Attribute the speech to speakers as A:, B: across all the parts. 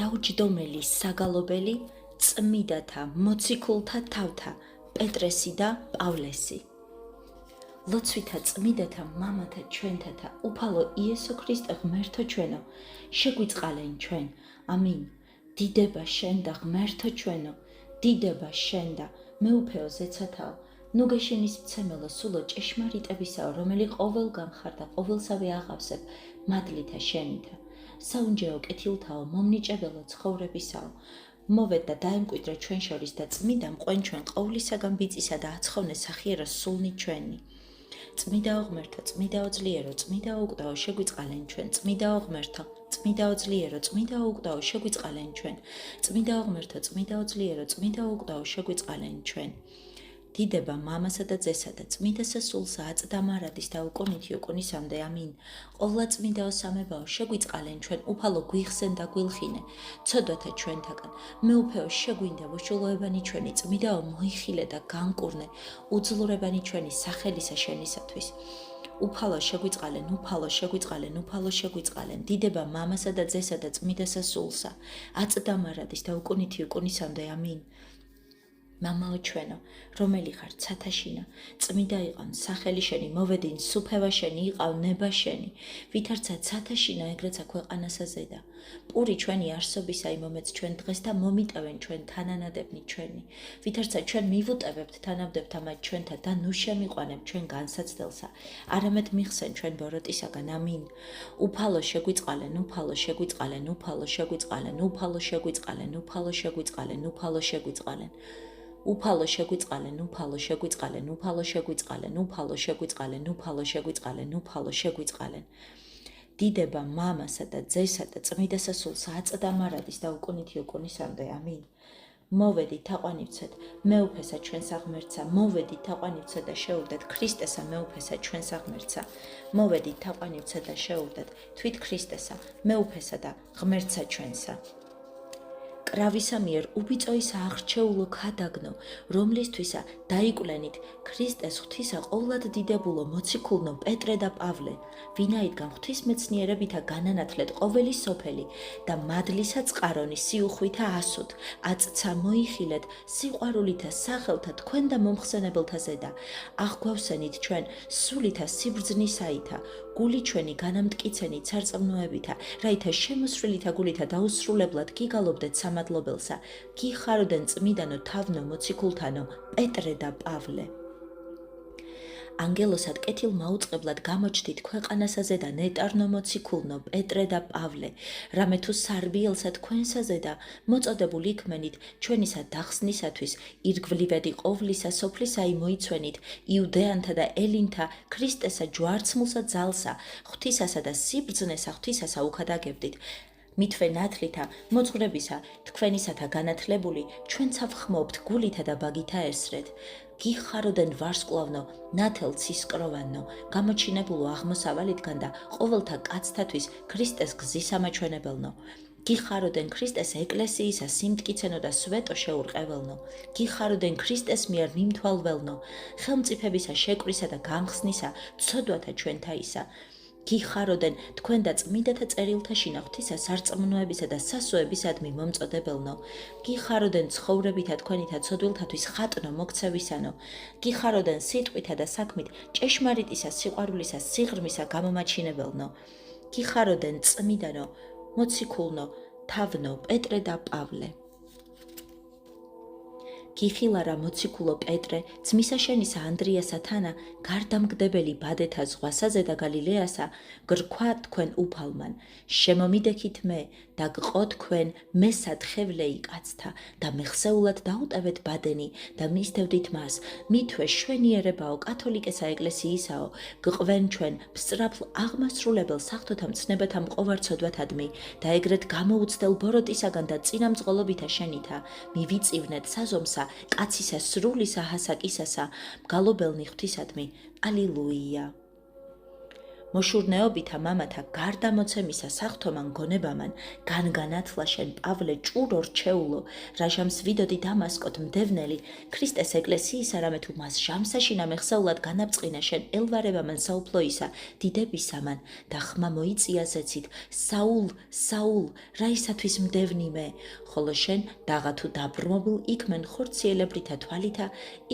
A: დაუჯდომელი საგალობელი წმიდათა მოციქულთა თავთა პეტრესი და პავლესი. ლოცვითა წმიდათა მამათა ჩვენთათა უფალო იესო ქრისტე ღმერთო ჩვენო, შეგვიწყალენ ჩვენ. ამინ. დიდება შენ და ღმერთო ჩვენო, დიდება შენ და მეუფეო ზეცათაო, ნუ გეშინის მცემელო სულო ჭეშმარიტებისაო, რომელი ყოველგან ხარ და ყოველსავე აღავსებ მადლითა შენითა. საუნჯეო კეთილთაო, მომნიჭებელო ცხოვრებისაო, მოვედ და დაემკვიდრე ჩვენ შორის და წმიდა მყვენ ჩვენ ყოვლისაგან ბიწისა და აცხოვნე სახიერო სულნი ჩვენი. წმიდაო ღმერთო, წმიდაო ძლიერო, წმიდაო უკდაო, შეგვიწყალენ ჩვენ. წმიდაო ღმერთო, წმიდაო ძლიერო, წმიდაო უკდაო, შეგვიწყალენ ჩვენ. წმიდაო ღმერთო, წმიდაო ძლიერო, წმიდაო უკდაო, შეგვიწყალენ ჩვენ. დიდება მამასა და ძესა და წმიდასა სულსა აწდა მარადის და უკუნითი უკუნისამდე. ამინ. ყოვლა წმიდაო სამებაო, შეგვიწყალენ ჩვენ, უფალო გვიხსენ და გვილხინე, ცოდვათა ჩვენთაგან. მეუფეო შეგვინდა ვუშულოებანი ჩვენი, წმიდაო მოიხილე და განკურნე, უძლურებანი ჩვენი სახელისა შენისათვის. უფალო შეგვიწყალენ, უფალო შეგვიწყალენ, უფალო შეგვიწყალენ. დიდება მამასა და ძესა და წმიდასა სულსა აწდა მარადის და უკუნითი უკუნისამდე. ამინ. მამაო ჩვენო, რომელი ხარ ცათაშინა, წმიდა იყავ სახელი შენი, მოვედინ სუფევა შენი, იყავ ნება შენი, ვითარცა ცათაშინა ეგრეცა ქვეყანასა ზედა. პური ჩვენი არსობისა იმომეც ჩვენ დღეს და მომიტევენ ჩვენ თანანადებნი ჩვენი. ვითარცა ჩვენ მივუტევებთ თანავდებთ ამათ ჩვენთა და ნუ შემიყვანებ ჩვენ განსაცდელსა. არამედ მიხსენ ჩვენ ბოროტისაგან. ამინ. უფალო შეგვიწყალენ, უფალო შეგვიწყალენ, უფალო შეგვიწყალენ, უფალო შეგვიწყალენ, უფალო შეგვიწყალენ, უფალო შეგვიწყალენ. უფალო შეგვიწყალენ, უფალო შეგვიწყალენ, უფალო შეგვიწყალენ, უფალო შეგვიწყალენ, უფალო შეგვიწყალენ, უფალო შეგვიწყალენ. დიდება მამასა და ძესა და წმიდასა სულსა აწდა მარადის და უკუნითი უკუნისამდე. ამინ. მოვედით თაყვანივცეთ მეუფესა ჩვენსა ღმერთსა, მოვედით თაყვანივცეთ და შეურდეთ ქრისტესა მეუფესა ჩვენსა ღმერთსა, მოვედით თაყვანივცეთ და შეურდეთ თვით ქრისტესა მეუფესა და ღმერთსა ჩვენსა. კრავისა მიერ უბიწოისა აღრჩეულო ქადაგნო, რომლისთვისა დაიკვლენით ქრისტეს ღვთისა ყოვლად დიდებულო მოციქულნო პეტრე და პავლე, ვინაიდან ღვთისმეცნიერებითა განანათლეთ ყოველი სოფელი და მადლისა წყარონი სიუხვითა ასოთ, აწცა მოიხილეთ სიყვარულითა სახელთა თქვენ და მომხსენებელთა ზედა, აღგვავსენით ჩვენ სულითა სიბრძნისაითა, გული ჩვენი განამტკიცენით სარწმუნოებითა, რაითა შემოსრულითა გულითა დაუსრულებლად გიგალობდეთ სამადლობელსა, გიხაროდენ წმიდანო თავნო მოციქულთანო პეტრე და პავლე. ანგელოსად კეთილ მაუწყებლად გამოჩდით ქვეყანასაზე და ნეტარნო მოციქულნო პეტრე და პავლე, რამე თუ სარბიელსა თქვენსაზე და მოწოდებულ იქმენით ჩვენისა დახსნისათვის ირგვლივედი ყოვლისა სოფლისაი მოიცვენით იუდეანთა და ელინთა ქრისტესა ჯვარცმულსა ძალსა, ღვთისასა და სიბრძნესა ღვთისასა უქადაგებდით. მითვე ნათლითა მოძღვრებისა თქვენისათა განათლებული ჩვენცა ვხმობთ გულითა და ბაგითა ესრეთ. გიხაროდენ ვარსკვლავნო, ნათელ ცისკროვანო, გამოჩინებულო აღმოსავალიდან და ყოველთა კაცთათვის ქრისტეს გზისამაჩვენებელნო. გიხაროდენ ქრისტეს ეკლესიისა სიმტკიცენო და სვეტო შეურყეველნო. გიხაროდენ ქრისტეს მიერ მიმთვალველნო, ხელმწიფებისა შეკვრისა და გამხსნისა, ცოდვათა ჩვენთაისა. გიხაროდენ თქვენ და წმიდათა წერილთა შინაღვთისა სარწმუნოებისა და სასოებისადმი მომწოდებელნო. გიხაროდენ ცხოვრებითა თქვენითა ცოდვილთათვის ხატნო მოქცევისანო. გიხაროდენ სიტყვითა და საქმით ჭეშმარიტისა სიყვარულისა სიღრმისა გამომაჩინებელნო. გიხაროდენ წმიდანო მოციქულნო თავნო პეტრე და პავლე. გიხილარა მოციქულო პეტრე, ძმისა შენისა ანდრიასა თანა, გარდამგდებელი ბადეთა ზღვასაზე და გალილეასა, გრქვა თქვენ უფალმან, შემომიდექით მე და გყო თქვენ მესათხევლეი კაცთა და მეხსეულად დაუტევეთ ბადენი და მისდევდით მას, მითვე შვენიერებაო კათოლიკესა ეკლესიისაო, გყვენ ჩვენ მსწრაფლ აღმასრულებელ საღვთოთა მცნებათა მყოვარცოდვათადმი და ეგრეთ გამოუცდელ ბოროტისაგან და წინამძღოლობითა შენითა, მივიწივნეთ საზომსა კაცისა სრულისა ჰასაკისასა, მგალობელნი ღვთისადმი. ალილუია. მოშურნეობითა მამათა გარდამოცემისა სახთომან გონებამან განგანათლა შენ პავლე ჭურო რჩეულო რა ჟამს ვიდოდი დამასკოთ მდევნელი ქრისტეს ეკლესიის არამე თუ მას ჟამსაში ნამეხსეულად განაბწყინა შენ ელვარებამან საუფლოისა დიდებისამან და ხმა მოიწია ზეცით საულ საულ რა ისათვის მდევნი მე ხოლო შენ დაღა თუ დაბრმობილ იქმენ ხორციელებრითა თვალითა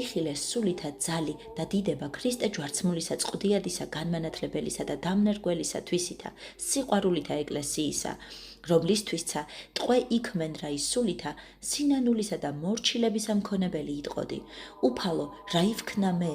A: იხილეს სულითა ძალი და დიდება ქრისტე ჯვარცმულისა წყდიადისა განმანათლებელისა და დამნერგველისა თვისითა სიყვარულითა ეკლესიისა რომლისთვისცა ტყვე იქმენ რა ისულითა სინანულისა და მორჩილებისა მქონებელი იტყოდი უფალო რა ივქნა მე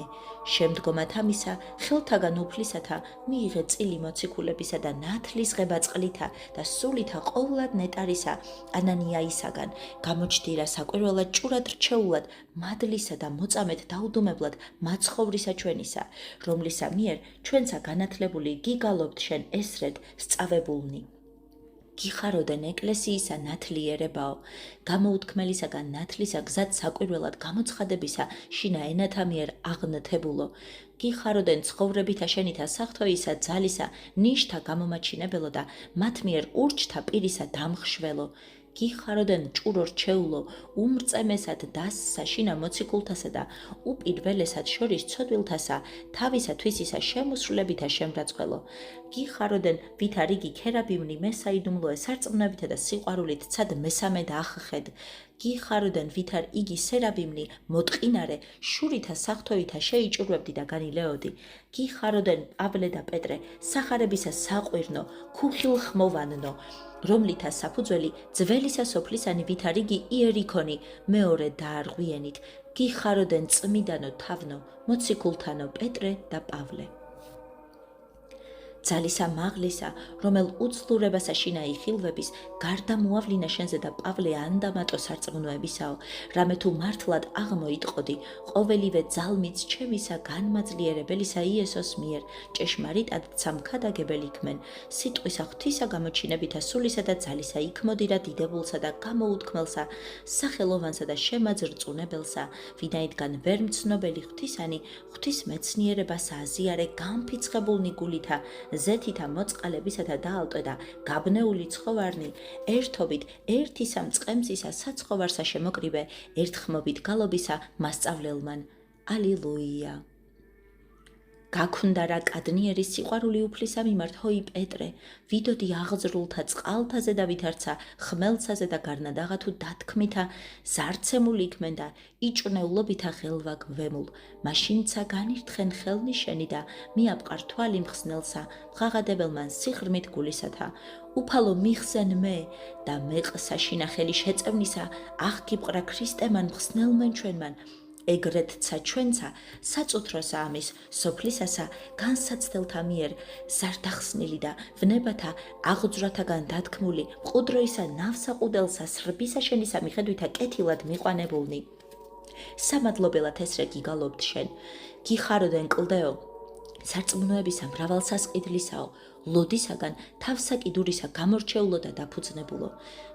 A: შემდგომად ამისა ხელთაგან უფლისათა მიიღე წილი მოციქულებისა და ნათლის ღება წყლითა და სულითა ყოვლად ნეტარისა ანანიაისაგან გამოჩდირა საკვირველად ჭურად რჩეულად მადლისა და მოწამეთ დაუდუმებლად მაცხოვრისა ჩვენისა რომლისა მიერ ჩვენცა განათლებული გიგალობთ შენ ესრედ სწავებულნი გიხაროდენ ეკლესიისა ნათლიერებაო გამოუთქმელისაგან ნათლისა გზად საკვირველად გამოცხადებისა შინა ენათა მიერ აღნთებულო გიხაროდენ ცხოვრებითა შენითა სახთოისა ძალისა ნიშთა გამომაჩინებელო და მათ მიერ ურჩთა პირისა დამხშველო გიხაროდენ ჭურო რჩეულო უმრწემესად დასსა შინა მოციქულთასა და უპირველესად შორის ცოდვილთასა თავისა თვისისა შემოსრულებითა შემრაცხველო გიხაროდენ ვითა რიგი ქერაბიმნი მესაიდუმლოე სარწმუნოებითა და სიყვარულით ცად მესამე და ახხედ გიხაროდენ ვითარ იგი სერაბიმნი მოტყინარე შურითა სახთოითა შეიჭურვებდი და განილეოდი გიხაროდენ პავლე და პეტრე სახარებისა საყვირნო ქუხილ ხმოვანნო რომლითა საფუძველი ძველისა სოფლისანი ვითარ იგი იერიქონი მეორე დაარღვიენით გიხაროდენ წმიდანო თავნო მოციქულთანო პეტრე და პავლე ძალისა მაღლისა, რომელ უცლურებასა შინა იხილვების, გარდა მოავლინა შენზე და პავლე ანდამატო სარწმუნოებისაო, რამე თუ მართლად აღმოიტყოდი, ყოველივე ძალმიც ჩემისა განმაძლიერებელისა იესოს მიერ, ჭეშმარიტად ცამქადაგებელი იქმენ, სიტყვისა ღვთისა გამოჩინებითა სულისა და ძალისა იქმოდირა დიდებულსა და გამოუთქმელსა, სახელოვანსა და შემაძრწუნებელსა, ვინაიდან ვერ მცნობელი ღვთისანი, ღვთის მეცნიერებას აზიარე განფიცხებულნი გულითა, ზეთითა მოწყალებისათა დაალტვე და გაბნეული ცხოვარნი ერთობით ერთისა მწყემსისა საცხოვარსა შემოკრივე ერთხმობით გალობისა მასწავლელმან ალილუია გაქვნდა რა კადნიერი სიყვარული უფლისა მიმართ ჰოი პეტრე ვიდოდი აღზრულთა წყალთაზე და ვითარცა ხმელცაზე და გარნადაღა თუ დათქმითა ზარცემული იქმენ და იჭვნეულობითა ხელვა გვემულ მაშინცა განირთხენ ხელნიშენი და მიაპყარ თვალი მხსნელსა მღაღადებელმან სიღრმით გულისათა უფალო მიხსენ მე და მეყსა შინახელი შეწევნისა აღგიპყრა ქრისტემან მხსნელმენ ჩვენმან ეგრეთცა ჩვენცა საწუთროსა ამის სოფლისასა განსაცდელთა მიერ ზარდახსნილი და ვნებათა აღძვრათაგან დათქმული მყუდროისა ნავსაყუდელსა სრბისა შენისა მიხედვითა კეთილად მიყვანებულნი სამადლობელად ესრე გიგალობთ შენ გიხაროდენ კლდეო სარწმუნოებისა მრავალ სასყიდლისაო ლოდისაგან თავსაკიდურისა გამორჩეულო და დაფუძნებულო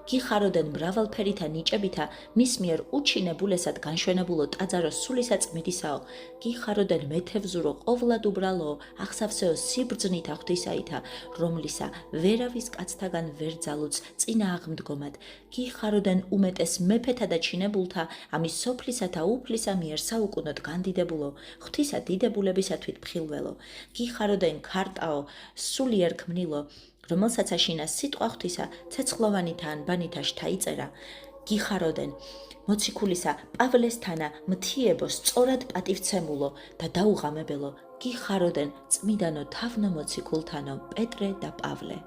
A: გიხაროდენ მრავალფერითა ნიჭებითა მის მიერ უჩინებულესად განშვენებულო ტაძარო სულისა წმიდისაო გიხაროდენ მეთევზურო ყოვლად უბრალო აღსავსეო სიბრძნითა ღვთისაითა რომლისა ვერავის კაცთაგან ვერ ძალუც წინა აღმდგომად გიხაროდენ უმეტეს მეფეთა და ჩინებულთა ამის სოფლისათა უფლისა მიერ საუკუნოდ განდიდებულო ღვთისა დიდებულებისათვით მხილველო გიხაროდენ ქარტაო სულიერ ქმნილო რომელსაც აშინა სიტყვა ღვთისა ცეცხლოვანითა ანბანითა შთაიწერა გიხაროდენ მოციქულისა პავლესთანა მთიებო სწორად პატივცემულო და დაუღამებელო გიხაროდენ წმიდანო თავნო მოციქულთანო პეტრე და პავლე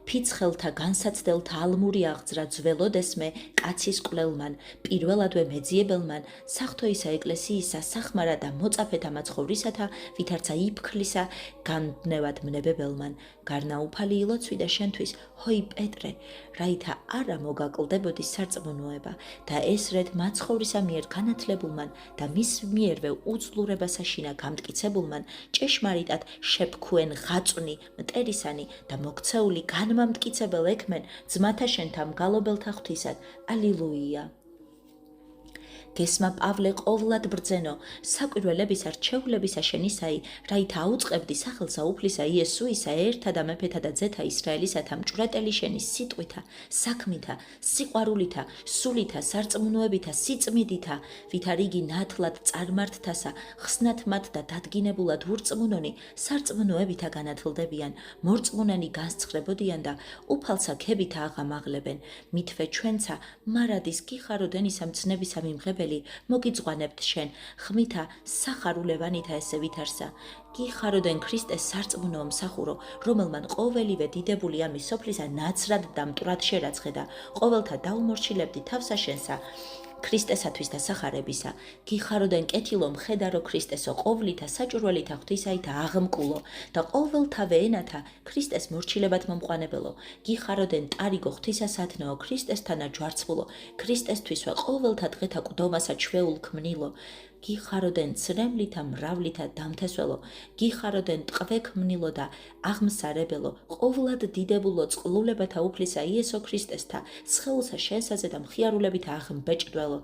A: ფიცხელთა განსაცდელთა ალმური აღძრა ძველოდესმე კაცის კვლელმან პირველადვე მეძიებელმან სახთოისა ეკლესიისა სახმარა და მოწაფეთა მაცხოვრისათა ვითარცა იფქლისა განვნევად მნებებელმან გარნაუფალი ილოცვიდა შენთვის ჰოი პეტრე რაითა არა მოგაკლდებოდი სარწმუნოება და ესრედ მაცხოვრისა მიერ განათლებულმან და მის მიერვე უძლურებასა შინა გამტკიცებულმან ჭეშმარიტად შეფქვენ ღაწვნი მტერისანი და მოქცეული განმამტკიცებელ ექმენ ძმათა შენთა მგალობელთა ღვთისად ალილუია გესმა პავლე ყოვლად ბრძენო, საკვირველებისა რჩეულებისა შენისაი, რაითა აუწყებდი სახელსა უფლისა იესუისა ერთა და მეფეთა და ძეთა ისრაელისათა მჭვრეტელი შენი სიტყვითა, საქმითა, სიყვარულითა, სულითა, სარწმუნოებითა, სიწმიდითა, ვითა რიგი ნათლად წარმართთასა, ხსნათ მათ და დადგინებულად ურწმუნონი, სარწმუნოებითა განათლდებიან, მორწმუნენი განსცხრებოდიან და უფალსა ქებითა აღამაღლებენ. მითვე ჩვენცა მარადის გიხაროდენ ისა მცნებისა მიმღებელი, მოგიძღვანებთ შენ, ხმითა სახარულევანითა ესე ვითარსა. გიხაროდენ ქრისტეს სარწმუნო მსახურო, რომელმან ყოველივე დიდებული ამის სოფლისა ნაცრად და მტვრად შერაცხედა, ყოველთა დაუმორჩილებდი თავსა შენსა. ქრისტესათვის და სახარებისა, გიხაროდენ კეთილო მხედარო ქრისტესო, ყოვლითა საჭურველითა ღვთისაითა აღმკულო და ყოველთავე ენათა ქრისტეს მორჩილებად მომყვანებელო, გიხაროდენ ტარიგო ღვთისასათნოო ქრისტესთანა ჯვარცმულო, ქრისტესთვისვე ყოველთა დღეთა ყდომასა ჩვეულ ქმნილო, გიხაროდენ ცრემლითა მრავლითა დამთესველო, გიხაროდენ ტყვე ქმნილო და აღმსარებელო, ყოვლად დიდებულო წყლულებათა უფლისა იესო ქრისტესთა, სხეულსა შენსაზე და მხიარულებითა აღმბეჭდველო,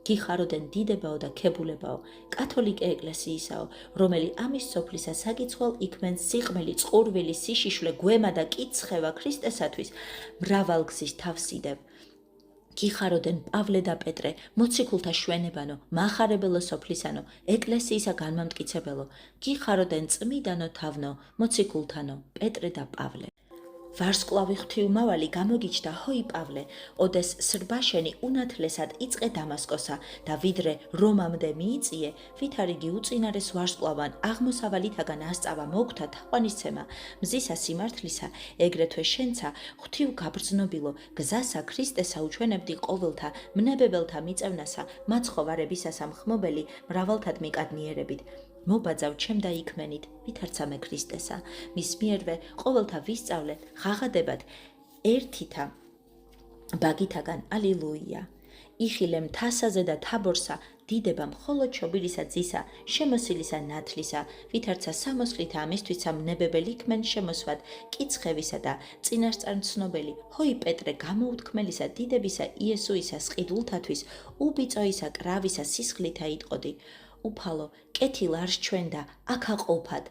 A: გიხაროდენ დიდებაო და ქებულებაო, კათოლიკე ეკლესიისაო, რომელი ამის სოფლისა საკიცხვალ იქმენ სიყმელი, წყურვილი, სიშიშვლე, გვემა და კიცხევა ქრისტესათვის, მრავალგზის თავსიდებ. გიხაროდენ პავლე და პეტრე, მოციქულთა შვენებანო, მახარებელო სოფლისანო, ეკლესიისა განმამტკიცებელო, გიხაროდენ წმიდანო თავნო, მოციქულთანო, პეტრე და პავლე. ვარსკვლავი ღვთიუმავალი გამოგიჩდა, ჰოი პავლე, ოდეს სრბაშენი უნათლესად იწყე დამასკოსა და ვიდრე რომამდე მიიწიე, ვითა რიგი უწინარეს ვარსკვლავან აღმოსავალითაგან ასწავა მოგთა თაყვანისცემა, მზისა სიმართლისა, ეგრეთვე შენცა ღვთიუ გაბრძნობილო, გზასა ქრისტესა უჩვენებდი ყოველთა, მნებებელთა მიწევნასა, მაცხოვარებისასა მხმობელი, მრავალთად მიკადნიერებით. მობაძავ ჩემ და იქმენით, ვითარცამე ქრისტესა, მის მიერვე ყოველთა ვისწავლე, ღაღადებად, ერთითა ბაგითაგან, ალილუია. იხილე მთასაზე და თაბორსა, დიდება მხოლოდ შობილისა ძისა, შემოსილისა ნათლისა, ვითარცა სამოსლითა ამისთვისა მნებებელი იქმენ შემოსვად, კიცხევისა და წინასწარმცნობელი, ჰოი პეტრე გამოუთქმელისა დიდებისა იესუისა სყიდულთათვის, უბიწოისა კრავისა სისხლითა იტყოდი. უფალო, კეთილ არ სჩვენდა, აქ აყოფად.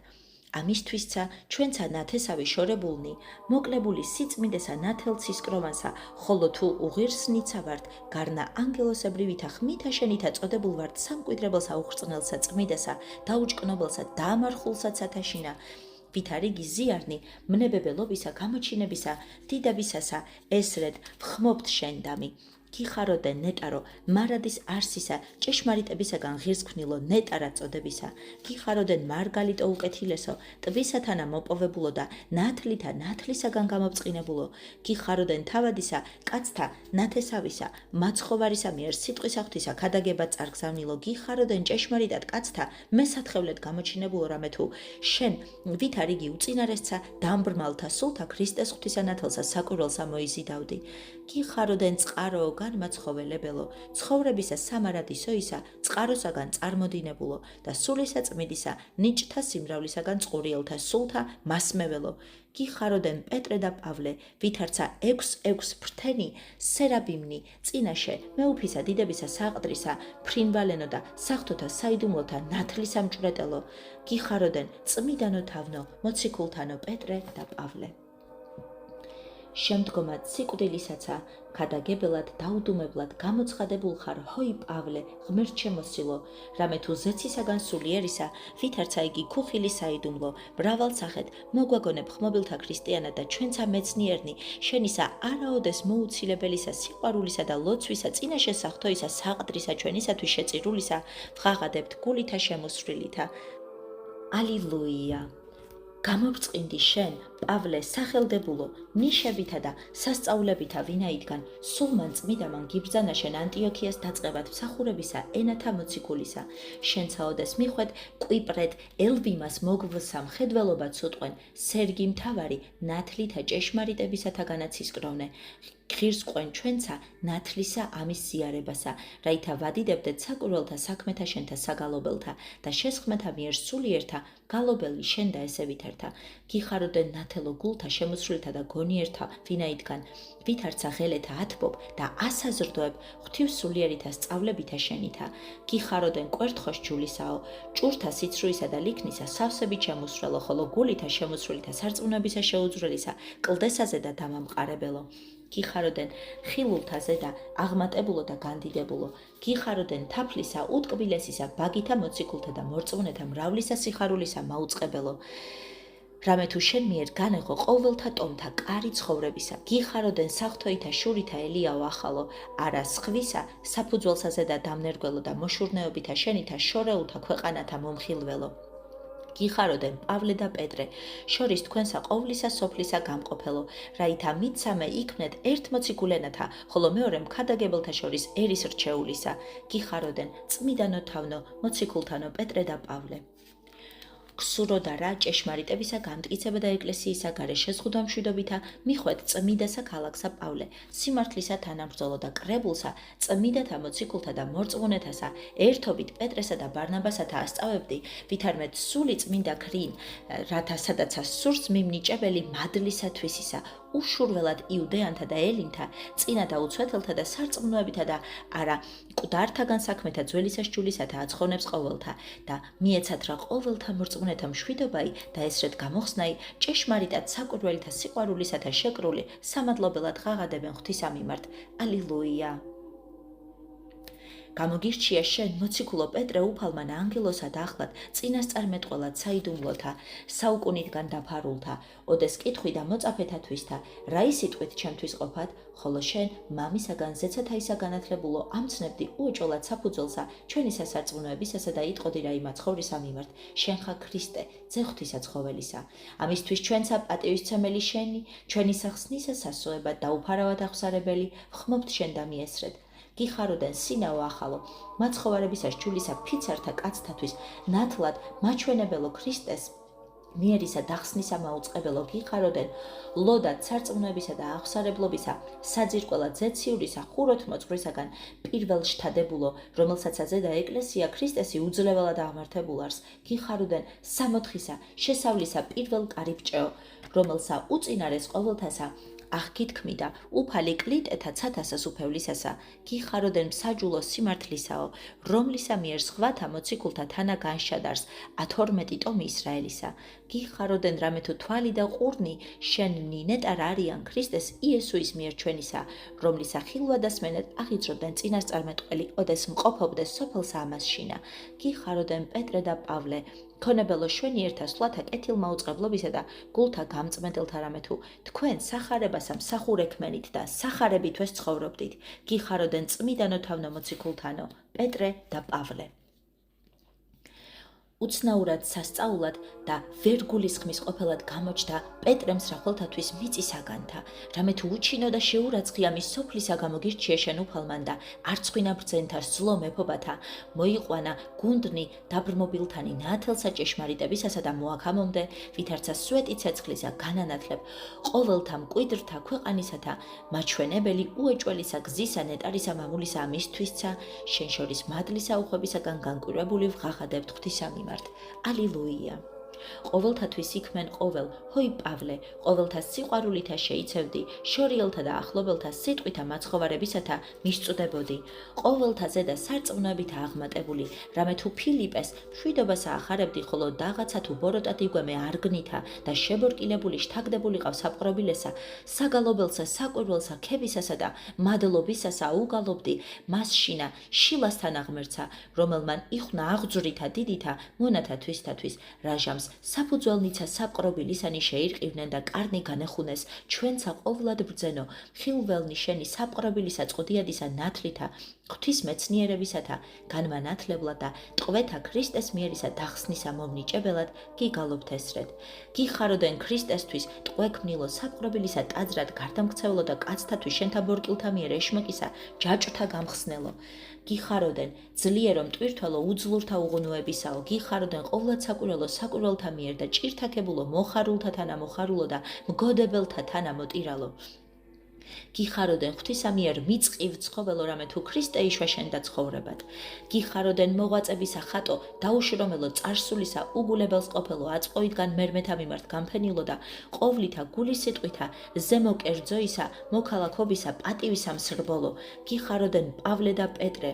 A: ამისთვისცა ჩვენცა ნათესავი შორებულნი, მოკლებული სიწმიდესა ნათელცისკრომასა, ხოლო თუ უღირსნიცა ვართ, გარნა ანგელოსებრივითა ხმითა შენითა წოდებულ ვართ სამკვიდრებელსა უხრწნელსა წმიდასა, დაუჭკნობელსა დამარხულსა ცათაშინა, ვითა რიგი ზიარნი, მნებებელობისა, გამოჩინებისა, დიდებისასა, ესრედ ვხმობთ შენ დამი. გიხაროდენ ნეტარო, მარადის არსისა, ჭეშმარიტებისაგან ღირსქმნილო ნეტარა წოდებისა, გიხაროდენ მარგალიტო უკეთილესო, ტბისათანა მოპოვებულო და ნათლითა ნათლისაგან გამობწყინებულო, გიხაროდენ თავადისა, კაცთა ნათესავისა, მაცხოვარისა მიერ სიტყვისა ღვთისა ქადაგებად წარგზავნილო, გიხაროდენ ჭეშმარიტად კაცთა მესათხევლად გამოჩინებულო, რამე თუ შენ ვითა რიგი უწინარესცა, დამბრმალთა სულთა ქრისტეს ღვთისანათელსა საკვირველსა მოიზიდავდი. გიხაროდენ წყაროო განმაცხოველებელო, ცხოვრებისა სამარადისოისა, წყაროსაგან წარმოდინებულო და სულისა წმიდისა, ნიჭთა სიმრავლისაგან წყურიელთა სულთა მასმეველო, გიხაროდენ პეტრე და პავლე, ვითარცა ექვს ფრთენი, სერაბიმნი, წინაშე, მეუფისა დიდებისა საყდრისა, ფრინვალენო და საღვთოთა საიდუმლოთა ნათლისა მჭვრეტელო, გიხაროდენ წმიდანო თავნო, მოციქულთანო პეტრე და პავლე. შემდგომად სიკვდილისაცა, ქადაგებელად დაუდუმებლად გამოცხადებულ ხარ, ჰოი პავლე, ღმერთ შემოსილო, რამე თუ ზეცისაგან სულიერისა, ვითარცა იგი ქუხილი საიდუმლო, მრავალსახეთ მოგვაგონებ ხმობილთა ქრისტიანად და ჩვენცა მეცნიერნი, შენისა არაოდეს მოუცილებელისა სიყვარულისა და ლოცვისა, წინაშე საღვთოისა საყდრისა ჩვენისათვის შეწირულისა, ვღაღადებთ გულითა შემოსრულითა. ალილუია. გამობრწყინდი შენ, პავლე, სახელდებულო, ნიშებითა და სასწაულებითა ვინაიდან სულ მან წმიდა მან გიბრძანა შენ ანტიოქიას დაწყებად მსახურებისა ენათა მოციქულისა. შენცაოდეს მიხვედ კვიპრეთ ელბიმას მოგვლსა მხედველობად სუტყვენ, სერგი მთავარი ნათლითა ჭეშმარიტებისათაგანაც ისკროვნე. ღირსყვენ ჩვენცა ნათლისა ამის ზიარებასა, რაითა ვადიდებდეთ საკვირველთა საქმეთა შენთა საგალობელთა და შესხმეთა მიერ სულიერთა გალობელი შენ და ესე ვითართა. გიხაროდენ მართელო გულთა შემოსრულთა და გონიერთა ვინაიდან ვითარცა ღელეთა ათბობ და ასაზრდოებ ღვთის სულიერითა სწავლებითა შენითა გიხაროდენ კვერთხოს ჯულისაო ჭურთა სიცრუისა და ლიქნისა სავსებით შემოსრელო ხოლო გულითა შემოსრულითა სარწმუნოებისა შეუძვრელისა კლდესაზე და დამამყარებელო გიხაროდენ ხილულთაზე და აღმატებულო და განდიდებულო გიხაროდენ თაფლისა უტკბილესისა ბაგითა მოციქულთა და მორწმუნეთა მრავლისა სიხარულისა მაუწყებელო რამე თუ შენ მიერ განეღო ყოველთა ტომთა კარი ცხოვრებისა გიხაროდენ საფრთხოითა შურითა ელიაო ახალო არა სხვისა საფუძველსაზე და დამნერგველო და მოშურნეობითა შენითა შორეულთა ქვეყანათა მომხილველო გიხაროდენ პავლე და პეტრე შორის თქვენსა ყოვლისა სოფლისა გამყოფელო რაითა მიცამე იქნეთ ერთ მოციქულენათა ხოლო მეორე მქადაგებელთა შორის ერის რჩეულისა გიხაროდენ წმიდანო თავნო მოციქულთანო პეტრე და პავლე ქსურო და რა ჭეშმარიტებისა გამტკიცება და ეკლესიისა გარე შეზღუდვა მშვიდობითა მიხვედ წმიდასა ქალაქსა პავლე სიმართლისა თანამბრძოლო და კრებულსა წმიდათა მოციქულთა და მორწმუნეთასა ერთობით პეტრესა და ბარნაბასათა ასწავებდი ვითარმე სული წმინდა ქრინ რათა სადაცა სურს მიმნიჭებელი მადლისათვისისა უშურველად იუდეანთა და ელინთა წინა და უცვეთელთა და სარწმუნოებითა და არა მკვდართაგან საქმეთა ძველისაშჯულისათა აცხონებს ყოველთა და მიეცათ რა ყოველთა მორწმუნეთა მშვიდობაი და ესრეთ გამოხსნაი ჭეშმარიტად საკურველთა სიყვარულისათა შეკრული სამადლობელად ღაღადებენ ღვთისა მიმართ ალილუია გამოგირჩია შენ მოციქულო პეტრე უფალმან ანგელოსა დაახლად წინასწარმეტყველად საიდუმლოთა საუკუნიდან დაფარულთა ოდეს კითხვი და მოწაფეთათვისთა რა ისიტყვით ჩემთვის ყოფად ხოლო შენ მამისაგან ზეცათაისა განათლებულო ამცნებდი უეჭველად საფუძველსა ჩვენი სასარწმუნოებისასა და იტყოდი რა იმა ცხოვრისა მიმართ შენ ხა ქრისტე ძე ღვთისა ცხოველისა ამისთვის ჩვენსა პატივისცემელი შენი ჩვენი სახსნისა სასოებად და უფარავად აღსარებელი ხმობთ შენ და მიესრეთ გიხაროდენ სინაო ახალო მაცხოვარებისა შჩულისა ფიცართა კაცთათვის ნათლად მაჩვენებელო ქრისტეს მიერისა დახსნისა მაუწყებელო გიხაროდენ ლოდად სარწმუნოებისა და აღსარებლობისა საძირკველად ზეციურისა ხუროთ მოწყვრისაგან პირველ შთადებულო რომელსაცაზე და ეკლესია ქრისტესი უძლეველად აღმართებულარს გიხაროდენ სამოთხისა შესავლისა პირველ კარიბჭეო რომელსა უწინარეს ყოველთასა აღგითქმიდა უფალი კლიტეთა ცათასას უფევლისასა გიხაროდენ მსაჯულო სიმართლისაო რომლისა მიერ სხვათა მოციქულთა თანა განშადარს 12 ტომი ისრაელისა გიხაროდენ რამე თუ თვალი და ყურნი შენ ნინეტარ არიან ქრისტეს იესუის მიერ ჩვენისა რომლისა ხილვა და სმენად აღიძროდნენ წინასწარმეტყველი ოდეს მყოფობდეს სოფელსა ამას შინა გიხაროდენ პეტრე და პავლე ქონებელო შვენი ერთა სვლათა კეთილმაუწყებლობისა და გულთა გამწმენდელთა რამე თუ თქვენ სახარებასა მსახურექმენით და სახარებითვეს ცხოვრობდით გიხაროდენ წმიდანო თავნო მოციქულთანო პეტრე და პავლე უცნაურად სასწაულად და ვერ გულისხმის ყოფილად გამოჩნდა პეტრემ სრახველთათვის მიწისაგანთა რამე თუ უჩინო და შეურაცხია მის სოფლისა გამოგირჩია შენ უფალმან და არცხვინა ბრძენთა სძლო მეფობათა მოიყვანა გუნდნი დაბრმობილთანი ნათელსა ჭეშმარიტებისასა და მოაქამომდე ვითარცა სვეტი ცეცხლისა განანათლებ ყოველთა მკვიდრთა ქვეყანისათა მაჩვენებელი უეჭველისა გზისა ნეტარისა მამულისა ამისთვისცა შენ შორის მადლისა უხვებისაგან განკვირვებული ვღაღადებთ ღვთისა ალილუია ყოველთათვის იქმენ ყოველ ჰოი პავლე ყოველთა სიყვარულითა შეიცევდი შორიელთა და ახლობელთა სიტყვითა მაცხოვარებისათა მისწუდებოდი ყოველთაზე და სარწმუნოებითა აღმატებული რამე თუ ფილიპეს მშვიდობასა ახარებდი ხოლო დაღაცა თუ ბოროტად იგვემე არგნითა და შებორკილებული შთაგდებულიყავ საპყრობილესა საგალობელსა საკვირველსა ქებისასა და მადლობისასა უგალობდი მას შინა შილასთან აღმერცა რომელმან იხნა აღძვრითა დიდითა მონათა თვისთათვის რაჟამს საფუძველნიცა საპყრობილისანი შეირყივნენ და კარნი განეხუნეს ჩვენცა ყოვლად ბრძენო ხილველნი შენი საპყრობილისა წყუდიადისა ნათლითა ღვთის მეცნიერებისათა განმანათლებლად და ტყვეთა ქრისტეს მიერისა დახსნისა მომნიჭებელად გიგალობთ ესრეთ გიხაროდენ ქრისტესთვის ტყვექმნილო საპყრობილისა ტაძრად გარდამქცევლო და კაცთათვის შენთა ბორკილთა მიერ ეშმაკისა ჯაჭვთა გამხსნელო გიხაროდენ ძლიერო მტვირთვალო უძლურთა უღუნოებისაო გიხაროდენ ყოვლად საკვირველო საკვირველთა მიერ და ჭირთაკებულო მოხარულთა თანა მოხარულო და მგოდებელთა თანა მოტირალო გიხაროდენ ღვთისამიერ მიწყივ ცხოველო, რამე თუ ქრისტე იშვაშენდა ცხოვრებად. გიხაროდენ მოღვაწებისა ხატო, დაუშრომელო წარსულისა, უგულებელს ყოფელო, აწყვოვიდან მერმეთა მიმართ გამფენილო და ყოვლითა გულის სიტყვითა, ზემო კერძოისა, მოქალაქობისა, პატივისა მსრბოლო. გიხაროდენ პავლე და პეტრე,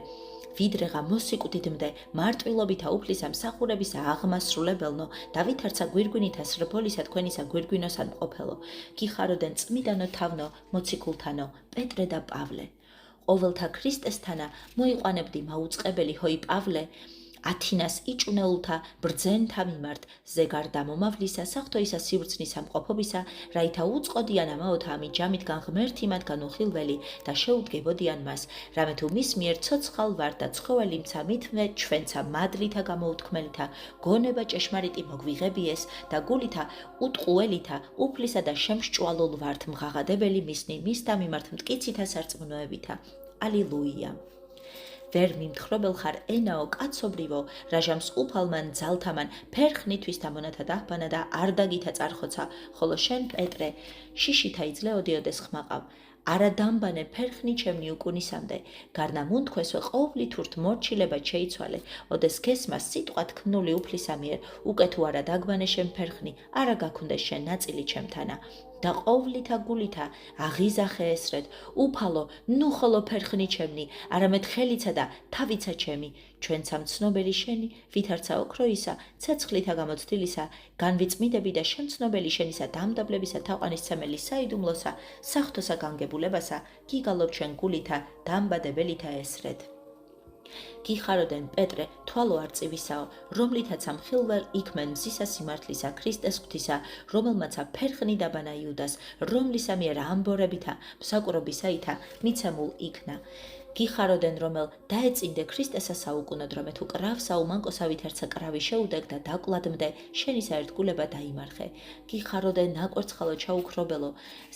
A: ვიდრეღა მოსიკვდიდმდე, მარტვილობითა უფლისა მსახურებისა აღმასრულებელნო, და ვითარცა გვირგვინითა სრბოლისა თქვენისა გვირგვინოსან მყოფელო. გიხაროდენ წმიდანო თავნო, მოციქულთანო, პეტრე და პავლე. ყოველთა ქრისტესთანა მოიყვანებდი მაუწყებელი ჰოი პავლე, ათინას იჭუნეულთა ბრძენთა მიმართ, ზეგარდა მომავლისა, სახთოისა სივრცნისა მყოფობისა, რაითა უწყოდიან ამაოთა ამით ჯამით განღმერთი მათგან უხილველი და შეუდგებოდიან მას, რამე თუ მის მიერ ცოცხალ ვარ და ცხოველი მცა მითმე ჩვენცა მადლითა გამოუთქმელითა, გონება ჭეშმარიტი მოგვიღებიეს და გულითა უტყუელითა, უფლისა და შემსჭვალულ ვართ მღაღადებელი მისნი მისთა მიმართ მტკიცითა სარწმუნოებითა. ალილუია. ვერ მიმთხრობელ ხარ ენაო კაცობრივო, რაჟამს უფალმან ძალთამან ფერხნითვის დამონათა დაჰბანა და არდაგითა წარხოცა, ხოლო შენ პეტრე შიშითა იძლეოდიოდეს ხმაყავ. არა დამბანე ფერხნი ჩემნი უკუნისამდე, გარნა მუნთქვესვე ყოვლი თურთ მორჩილებად შეიცვალე, ოდეს გესმას სიტყვა თქმული უფლისამიერ, უკე თუ არა დაგბანე შენ ფერხნი, არა გაქუნდეს შენ ნაწილი ჩემთანა. და ყოვლითა გულითა აღიზახე ესრეთ, უფალო, ნუ ხოლო ფერხნი ჩემნი, არამედ ხელიცა და თავიცა ჩემი, ჩვენცა მცნობელი შენი, ვითარცა ოქროისა, ცეცხლითა გამოცდილისა, განვიწმიდები და შემცნობელი შენისა დამდაბლებისა თაყვანისცემელი საიდუმლოსა, სახთოსა განგებულებასა, გიგალობ ჩვენ გულითა დამბადებელითა ესრეთ. გიხაროდენ პეტრე, თვალო არწივისაო, რომლითაცა მხილველ იქმენ მზისა სიმართლისა, ქრისტეს ღვთისა, რომელმაცა ფერხნი დაბანა იუდას, რომლისა მიერ ამბორებითა, მსაკურობისაითა, მიცემულ იქნა. გიხაროდენ, რომელ დაეწინდე ქრისტესა საუკუნოდ, რომე თუ კრავსა უმანკოსა ვითარცა კრავი შეუდეგ და დაკლადმდე, შენი საერთგულება დაიმარხე. გიხაროდენ ნაკვერცხალო ჩაუქრობელო,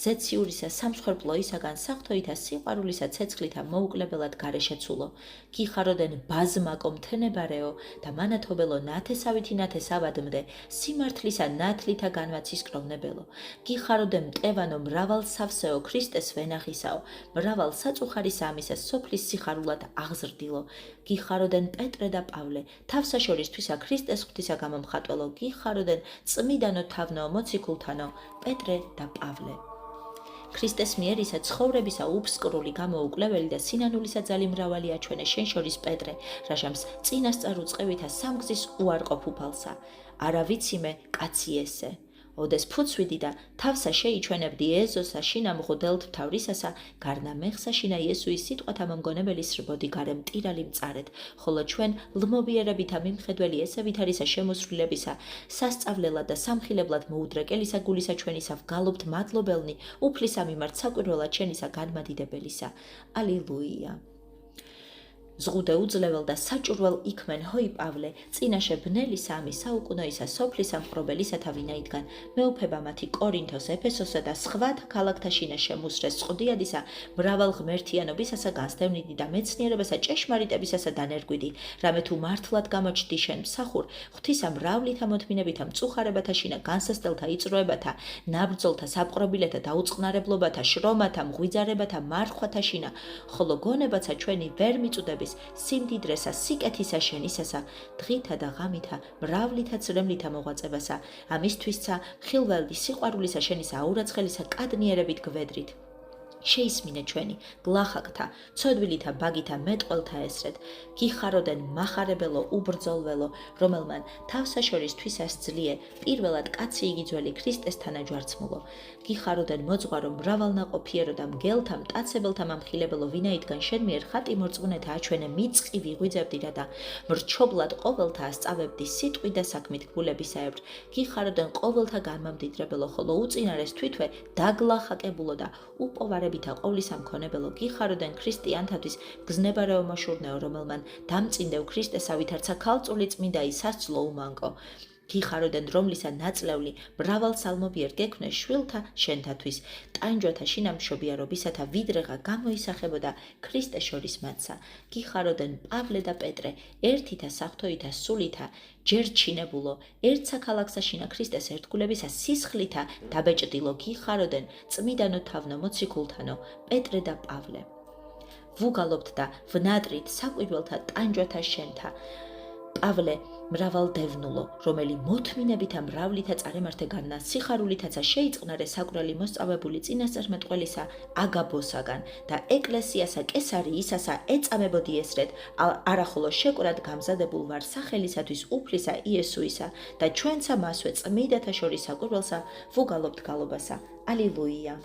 A: ზეციურისა სამსხვერპლოისაგან სახთოითა სიყვარულისა ცეცხლითა მოუკლებელად გარეშეცულო. გიხაროდენ ბაზმაკო მთენებარეო და მანათობელო ნათესავითი ნათესავადმდე, სიმართლისა ნათლითა განვაცისკროვნებელო. გიხაროდენ მტევანო მრავალ სავსეო ქრისტეს ვენახისაო, მრავალ საწუხარისა ამისა სოფლის სიხარულად აღზრდილო. გიხაროდენ პეტრე და პავლე, თავსაშორისთვისა ქრისტეს ღვთისა გამომხატველო. გიხაროდენ წმიდანო თავნაო მოციქულთანო, პეტრე და პავლე. ქრისტეს მიერ ისა ცხოვრებისა უფსკრული გამოუკლებელი და სინანულისა ძალი მრავალი აჩვენე შენ შორის პეტრე, რაჟამს წინასწარ უწყევითა სამგზის უარყოფ უფალსა. არა ვიციმე კაცი ესე. ოდეს ფუცვიდი და თავსა შეიჩვენებდი ეზოსა შინა მღუდელთ თავრისასა, გარნა მეხსა შინა იესუის სიტყვათა მომგონებელი სრბოდი გარე მტირალი მწარეთ, ხოლო ჩვენ ლმობიერებითა მიმხედველი ესევითარისა შემოსრულებისა, სასწავლელად და სამხილებლად მოუდრეკელისა გულისა ჩვენისა ვგალობთ მადლობელნი, უფლისა მიმართ საკვირველად შენისა განმადიდებელისა. ალილუია. ზღუდე უძლეվել და საჭურველ იქმენ ჰოი პავლე, წინაშე ბნელისა ამი საუკუნოისა სოფლისა მყრობელისათა ვინაიდან მეუფება მათი კორინთოს, ეფესოსა და სხვა ქალაქთა შინა შემუსრეს წყუდიადისა, მრავალ ღმერთიანობისასა განსდევნიდი და მეცნიერებასა ჭეშმარიტებისასა დანერგვიდი, რამე თუ მართლად გამოჩდი შენ მსახურ, ღვთისა მრავლითა მოთმინებითა მწუხარებათა შინა განსასწელთა იწროებათა, ნაბრძოლთა საპყრობილეთა დაუწყნარებლობათა, შრომათა, მღვიძარებათა, მარხვათა შინა, ხოლო გონებაცა ჩვენი ვერ მიწუდები სიმდიდრესა, სიკეთისა შენისასა, დღითა და ღამითა, მრავლითა ცრემლითა მოღვაწებასა, ამისთვისცა ხილველდი სიყვარულისა შენისა აურაცხელისა კადნიერებით გვედრით. შეისმინე ჩვენი გლახაკთა, ცოდვილითა ბაგითა მეტყველთა ესრეთ, გიხაროდენ მახარებელო უბრძოლველო, რომელმან თავსაშორისთვისას ძლიერე, პირველად კაცი იგიძველი ქრისტესთანა ჯვარცმულო. გიხაროდენ მოძღვარო მრავალნაყოფიერო და მგელთა მტაცებელთა მამხილებელო, ვინაიდან შენ მიერ ხატი მორწმუნეთა აჩვენე მიწყი ვიღვიძებდი და მრჩოვლად ყოველთა ასწავებდი სიტყვით და საქმით გულებისაებრ. გიხაროდენ ყოველთა განმამდიდრებელო, ხოლო უწინარეს თვითვე დაგლახაკებულო და უპოვარებითა ყოვლისა მქონებელო. გიხაროდენ ქრისტიანთათვის გზნებარეო მოშურნეო, რომელმან დამწინდევ ქრისტესა ვითარცა ქალწული წმინდა ისასძლო უმანკო. გიხაროდენ, რომლისა ნაწლევლი მრავალ სალმობიერ გექმნეს შვილთა შენთათვის, ტანჯვათა შინამშობიარობისათა ვიდრეღა გამოისახებოდა ქრისტეს შორის მათსა. გიხაროდენ პავლე და პეტრე, ერთითა საფრთხოითა სულითა, ჯერ ჩინებულო, ერთ საქალაქსა შინა ქრისტეს ერთგულებისა სისხლითა დაბეჭდილო, გიხაროდენ, წმიდანო თავნო მოციქულთანო, პეტრე და პავლე. ვუგალობთ და ვნატრით საკვირველთა ტანჯვათა შენთა, პავლე მრავალდევნულო, რომელი მოთმინებითა მრავლითა წარემართე განნა, სიხარულითაცა შეიწყნარე საკვრელი მოსწავებული წინასწარმეტყველისა აგაბოსაგან და ეკლესიასა კესარიისასა ეწამებოდი ესრეთ, არახოლო შეკვრად გამზადებულ ვარ სახელისათვის უფლისა იესუისა და ჩვენცა მასვე წმიდათა შორის საკვირველსა ვუგალობთ გალობასა. ალილუია.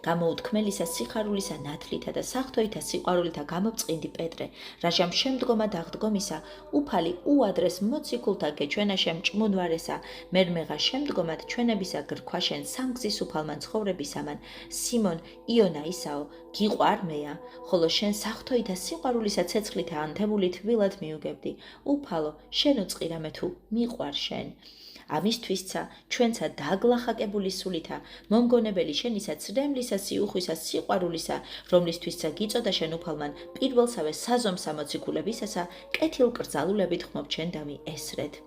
A: გამოუთქმელისა სიხარულისა ნათლითა და საფრთხოითა სიყვარულითა გამობწყინდი პეტრე, რაჟამ შემდგომა დაღდგომისა, უფალი უადრეს მოციქულთა გეჩვენა შემჭმუნვარესა, მერმეღა შემდგომად ჩვენებისა გრქვაშენ სამგზის უფალმან ცხოვრებისამან, სიმონ იონაისაო, გიყვარმეა, ხოლო შენ საფრთხოითა სიყვარულისა ცეცხლითა ანთებული თბილად მიუგებდი, უფალო, შენ უწყირამე თუ მიყვარ შენ. ამისთვისცა ჩვენცა დაგლახაკებული სულითა, მომგონებელი შენისა ცრემლისა სიუხვისა სიყვარულისა, რომლისთვისცა გიწოდა შენ უფალმან პირველსავე საზომსა მოციქულებისასა, კეთილკრძალულებით ხმობ ჩემდამი ესრეთ.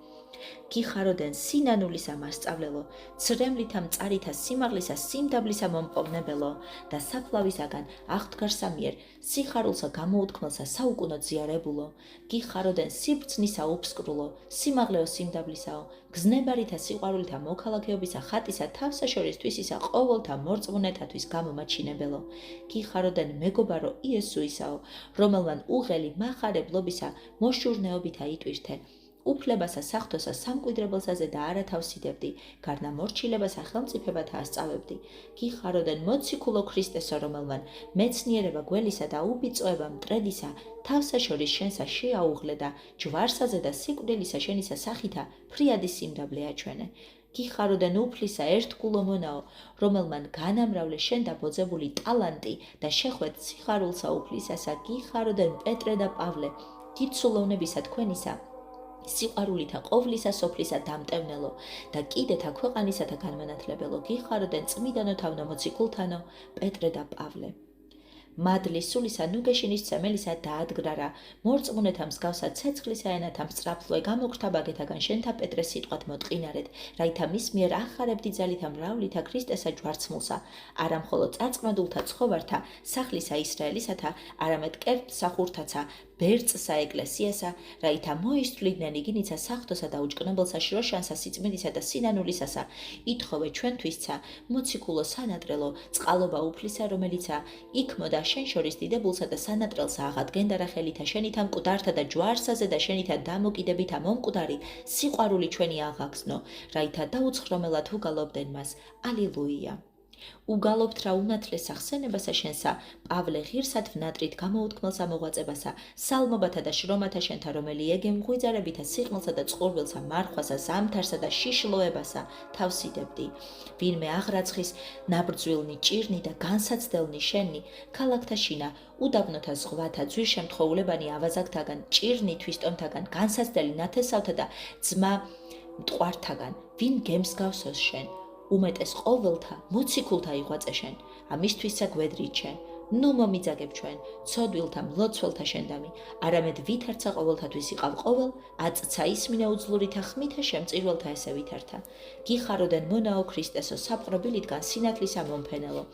A: გიხაროდენ სინანულისა მასწავლელო, ცრემლითა მწარითა სიმაღლისა სიმდაბლისა მომპოვნებელო და საფლავისაგან აღდგარსა მიერ სიხარულსა გამოუთქმელსა საუკუნო ძიარებულო, გიხაროდენ სიბრძნისა უფსკრულო, სიმაღლეო სიმდაბლისაო, გზნებარითა სიყვარულითა მოქალაქეობისა ხატისა თავსა შორის თვისისა ყოველთა მორწმუნეთათვის გამომაჩინებელო, გიხაროდენ მეგობარო იესუისაო, რომელმან უღელი მახარებლობისა მოშურნეობითა იტვირთე, უფლებასა სახთოსა სამკვიდრებელსაზე და არათავსიდებდი, გარდა მორჩილებასა ხელმწიფებათა ასწავებდი. გიხაროდენ მოციქულო ქრისტესო, რომელმან მეცნიერება გველისა და უბიწოება მტრედისა თავსა შორის შენსა შეაუღლე და ჯვარსაზე და სიკვდილისა შენისა სახითა ფრიადი სიმდაბლე აჩვენე. გიხაროდენ უფლისა ერთგულო მონაო, რომელმან განამრავლე შენ და ბოძებული ტალანტი და შეხვედ სიხარულსა უფლისასა, გიხაროდენ პეტრე და პავლე, გიცულოვნებისა თქვენისა, სიყვარულითა ყოვლისა სოფლისა დამტევნელო და კიდეთა ქვეყანისათა განმანათლებელო, გიხაროდენ წმიდანო თავნო მოციქულთანო, პეტრე და პავლე. მადლი სულისა ნუგეშინის ცემელისა დაადგრარა, მორწმუნეთა მსგავსა ცეცხლისა ენათა მსწრაფლვე გამოგრთა ბაგეთაგან შენთა პეტრე სიტყვად მოტყინარეთ, რაითა მის მიერ ახარებდი ძალითა მრავლითა ქრისტესა ჯვარცმულსა, არა მხოლოდ წარწმუნებულთა ცხოვართა, სახლისა ისრაელისათა, არამედ კერძ მსახურთაცა, ბერწსა ეკლესიასა, რაითა მოისწვლიდნენ იგინიცა სახთოსა და უჭკნებელსა შროშანსა სიწმინდისა და სინანულისასა, ითხოვე ჩვენთვისცა, მოციქულო სანატრელო, წყალობა უფლისა, რომელიცა იქმოდა შენ შორის დიდებულსა და სანატრელსა აღადგენდა ხელითა შენითა მკვდართა და ჯვარსაზე და შენითა დამოკიდებითა მომკვდარი სიყვარული ჩვენი აღაგზნო, რაითა დაუცხრომელად უგალობდნენ მას. ალილუია. უგალობთ რა უნათლეს ახსენებასა შენსა, პავლე ღირსად ვნატრით გამოუთქმელსა მოღვაწებასა, სალმობათა და შრომათა შენთა, რომელი ეგემ ღვიძარებითა სიყმელსა და წყურვილსა, მარხვასა, ზამთარსა და შიშლოებასა თავსიდებდი. ვინმე აღრაცხის ნაბრძვილნი, ჭირნი და განსაცდელნი შენი, ქალაქთა შინა, უდაბნოთა ზღვათა, ძვირშემთხვეულებანი ავაზაკთაგან, ჭირნი თვისტომთაგან, განსაცდელი ნათესავთა და ძმა მტყვართაგან, ვინ გემსგავსოს შენ. უმეტეს ყოველთა მოციქულთა იღვაწე შენ, ამისთვისა გვედრით შენ, ნუ მომიძაგებ ჩვენ, ცოდვილთა მლოცველთა შენდამი, არამედ ვითარცა ყოველთათვის იყავ ყოველ, აწცა ისმინე უძლურითა ხმითა შემწირველთა ესე ვითართა. გიხაროდენ მონაო ქრისტესო, საპყრობილითგან სინათლისა მომფენელო.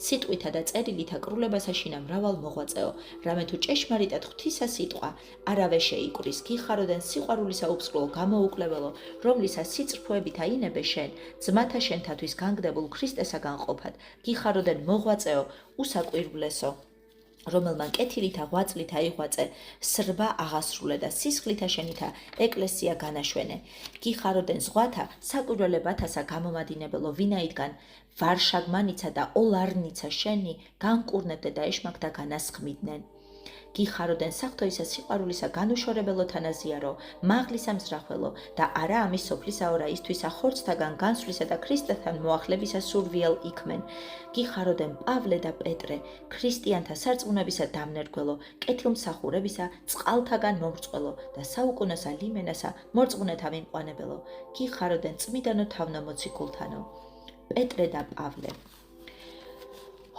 A: სიტყვითა და წერილითა კრულებასა შინა მრავალ მოღვაწეო, რამე თუ ჭეშმარიტად ღვთისა სიტყვა არავე შეიკრის, გიხაროდენ სიყვარულისა უფსკვლო გამოუკლებელო, რომლისა სიწრფოებით აინებე შენ, ძმათა შენთათვის განგდებულ ქრისტესაგან ყოფად, გიხაროდენ მოღვაწეო, უსაკვირვლესო, რომელმან კეთილითა ღვაწლით აიღვაწე, სრბა აღასრულე და სისხლითა შენითა ეკლესია განაშვენე. გიხაროდენ ზღვათა საკვირველებათასა გამომადინებელო, ვინაიდან ვარშაგმანიცა და ოლარნიცა შენი განკურნებდე და ეშმაკთა განასხმიდნენ. გიხაროდენ საღვთოისა სიყვარულისა განუშორებელო თანაზიარო, მაღლისა მზრახველო და არა ამის სოფლისაო რა ისთვისა ხორცთაგან განსვლისა და ქრისტესთან მოახლებისა სურვიელ იქმენ. გიხაროდენ პავლე და პეტრე, ქრისტიანთა სარწმუნოებისა დამნერგველო, კეთილმსახურებისა წყალთაგან მომრწყველო და საუკუნოსა ლიმენასა მორწმუნეთა მიმყვანებელო. გიხაროდენ წმიდანო თავნამოციქულთანო. პეტრე და პავლე.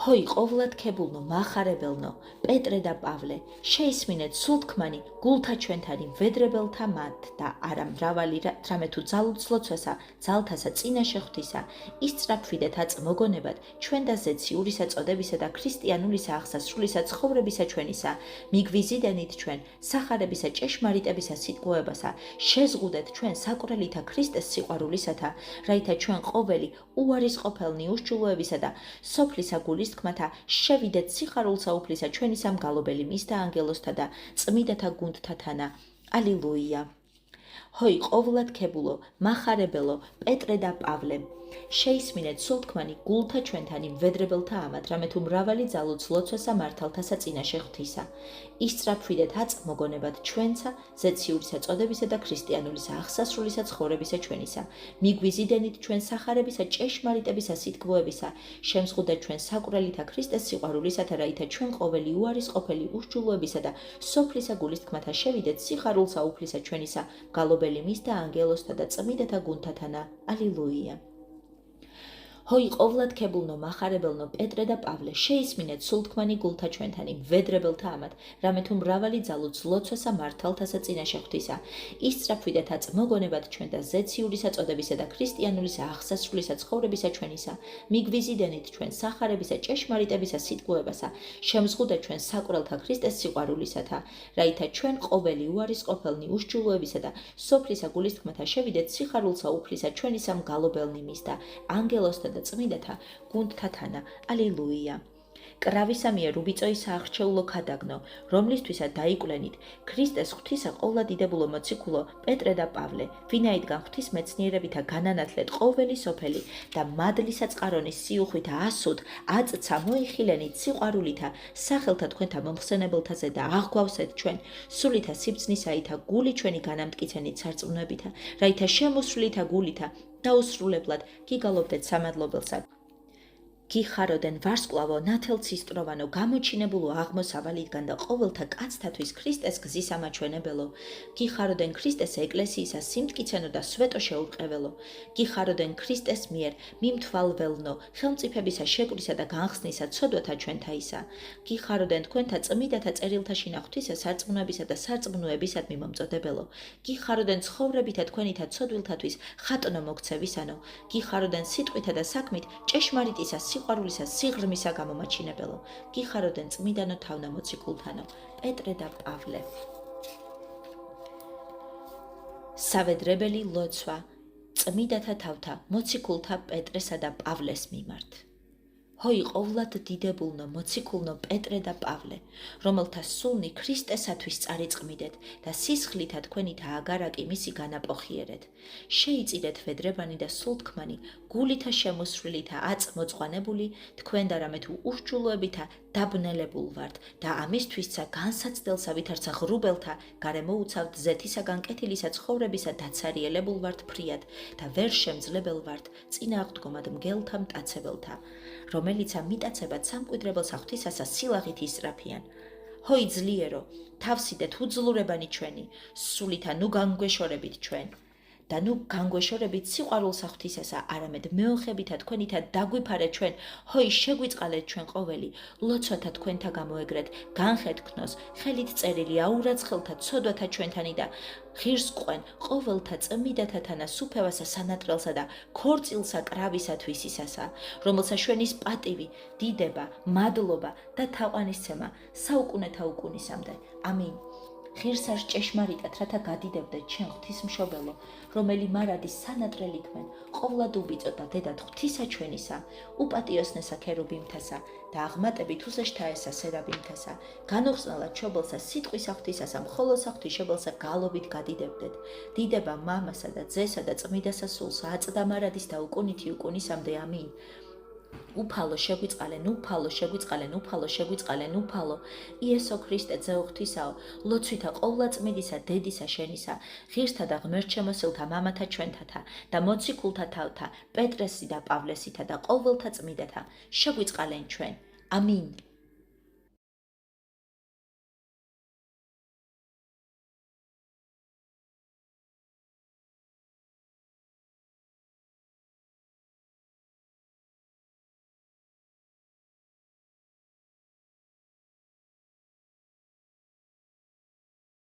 A: ჰოი ყოვლად ქებულნო მახარებელნო, პეტრე და პავლე, შეისმინეთ სულთქმანი გულთა ჩვენთანი ვედრებელთა მათ და არა მრავალი რამე თუ ძალუძლოცვასა, ძალთასა წინაშე ღვთისა, ისწრაფვიდეთ აწ მოგონებად ჩვენ და ზეციურისა წოდებისა და ქრისტიანულისა აღსასრულისა ცხოვრებისა ჩვენისა, მიგვიზიდენით ჩვენ სახარებისა ჭეშმარიტებისა სიტყვებასა, შეზღუდეთ ჩვენ საკურელითა ქრისტეს სიყვარულისათა, რაითა ჩვენ ყოველი უარისყოფელნი უშჯულოებისა და სოფლისა გულის თქმათა შევიდეთ სიხარულსა უფლისა ჩვენისა მგალობელი მისთა ანგელოზთა და წმიდათა გუნდთათანა. ალილუია. ჰოი ყოვლად ქებულო, მახარებელო, პეტრე და პავლე, შეისმინეთ სულთქმანი გულთა ჩვენთანი ვედრებელთა ამათ, რამე თუ მრავალი ძალუძლოცვასა მართალთასა წინაშე ღვთისა. ისწრაფვიდეთ აწ მოგონებად ჩვენცა, ზეციურისა წოდებისა და ქრისტიანულისა აღსასრულისა ცხოვრებისა ჩვენისა. მიგვიზიდენით ჩვენ სახარებისა ჭეშმარიტებისა სიტყვებისა, შემზღუდეთ ჩვენ საკურელითა ქრისტეს სიყვარულისათა, რაითა ჩვენ ყოველი უარისყოფელი უშჯულოებისა და სოფლისა გულის თქმათა შევიდეთ სიხარულსა უფლისა ჩვენისა, მგალობელი მისთა ანგელოზთა და წმიდათა გუნდთათანა. ალილუია. ჰოი ყოვლად ქებულნო მახარებელნო, პეტრე და პავლე, შეისმინეთ სულთქმანი გულთა ჩვენთანი ვედრებელთა ამათ, რამე თუ მრავალი ძალუძლოცვასა მართალთასა წინაშე ღვთისა. ისწრაფვიდეთ აწ მოგონებად ჩვენ და ზეციურისა წოდებისა და ქრისტიანულისა აღსასრულისა ცხოვრებისა ჩვენისა. მიგვიზიდენით ჩვენ სახარებისა ჭეშმარიტებისა სიტყვებასა, შემზღუდეთ ჩვენ საკურელთა ქრისტეს სიყვარულისათა, რაითა ჩვენ ყოველი უარისყოფელნი უშჯულოებისა და სოფლისა გულის თქმათა შევიდეთ სიხარულსა უფლისა ჩვენისა მგალობელნი მისთა ანგელოზთა და წმიდათა გუნდთათანა. ალილუია. კრავისამიერ უბიწოის საარჩეულო ქადაგნო, რომლისთვისა დაიკვლენით ქრისტეს ღვთისა ყოვლადიდებულო მოციქულო პეტრე და პავლე, ვინაიდან ღვთის მეცნიერებითა განანათლეთ ყოველი სოფელი და მადლისა წყარონის სიუხვითა ასუდ აწცა მოიხილენით სიყვარულითა სახელთა თქვენთა მომხსენებელთაზე და აღგვავსეთ ჩვენ სულითა სიბრძნისაითა გული ჩვენი განამტკიცენით სარწმუნოებითა, რაითა შემოსრულითა გულითა დაუსრულებლად გიგალობდეთ სამადლობელსა. გიხაროდენ ვარსკვლავო ნათელცისტროვანო გამოჩინებულო აღმოსავალიდან და ყოველთა კაცთათვის ქრისტეს გზის ამაჩვენებელო. გიხაროდენ ქრისტეს ეკლესიისა სიმტკიცენო და სვეტო შეურყეველო. გიხაროდენ ქრისტეს მიერ მიმთვალველნო ხელმწიფებისა შეკვრისა და განხსნისა ცოდვათა ჩვენთაისა. გიხაროდენ თქვენთა წმიდათა წერილთა შინაღვთისა სარწმუნოებისა და სარწმუნოებისადმი მომწოდებელო. გიხაროდენ ცხოვრებითა თქვენითა ცოდვილთათვის ხატნო მოგცევისანო. გიხაროდენ სიტყვითა და საქმით ჭეშმარიტისა სიყვარულისა სიღრმისა გამომაჩინებელო. გიხაროდენ წმიდანო თავნამოციქულთანო. პეტრე და პავლე. სავედრებელი ლოცვა წმიდათა თავთა მოციქულთა პეტრესა და პავლეს მიმართ. ჰოი ყოვლად დიდებულნო მოციქულნო პეტრე და პავლე, რომელთა სულნი ქრისტესათვის წარიწყმიდეთ და სისხლითა თქვენითა აგარაკი მისი განაპოხიერეთ. შეიწირეთ ვედრებანი და სულთქმანი გულითა შემოსრულითა აწ მოწყვალებული, თქვენ და რამე თუ უშჯულოებითა დაბნელებულ ვართ და ამისთვისცა განსაცდელსა ვითარცა ღრუბელთა გარემოუცავთ ზეთისაგან კეთილისა ცხოვრებისა დაცარიელებულ ვართ ფრიად და ვერ შემძლებელ ვართ წინააღდგომად მგელთა მტაცებელთა, რომელიცა მიტაცებად სამკვიდრებელსა ღვთისასა სილაღით ისწრაფიან. ჰოი ძლიერო, თავსიდეთ უძლურებანი ჩვენი, სულითა ნუ განგვეშორებით ჩვენ. და ნუ განგვეშორებით სიყვარულსა ღვთისასა, არამედ მეოხებითა თქვენითა დაგვიფარეთ ჩვენ, ჰოი შეგვიწყალეთ ჩვენ ყოველი, ლოცვათა თქვენთა გამოეგრეთ, განხეთქნოს, ხელით წერილი აურაცხელთა ცოდვათა ჩვენთანი და ღირს ყვენ ყოველთა წმიდათათანა სუფევასა სანატრელსა და ქორწილსა კრავისათვის ისასა, რომელსა შვენის პატივი, დიდება, მადლობა და თაყვანისცემა საუკუნეთა უკუნისამდე. ამინ. ღირსარს ჭეშმარიტად, რათა გადიდებდეთ ჩვენ ღვთისმშობელო, რომელი მარადის სანატრელი ქმენ, ყოვლად უბიწო და დედად ღვთისა ჩვენისა, უპატიოსნესა ქერუბიმთასა და აღმატებით უსეშთაესა სერაბიმთასა, განუხსნელად ჩობელსა სიტყვისა ღვთისასა, მხოლოსა ღვთისმშობელსა გალობით გადიდებდეთ. დიდება მამასა და ძესა და წმიდასა სულსა, აწ და მარადის და უკუნითი უკუნისამდე. ამინ. უფალო შეგვიწყალენ, უფალო შეგვიწყალენ, უფალო შეგვიწყალენ, უფალო იესო ქრისტე ძეო ღვთისაო, ლოცვითა ყოვლადწმიდისა დედისა შენისა, ღირსთა და ღმერთშემოსილთა მამათა ჩვენთათა და მოციქულთა თავთა, პეტრესი და პავლესითა და ყოველთა წმიდათა, შეგვიწყალენ ჩვენ. ამინ.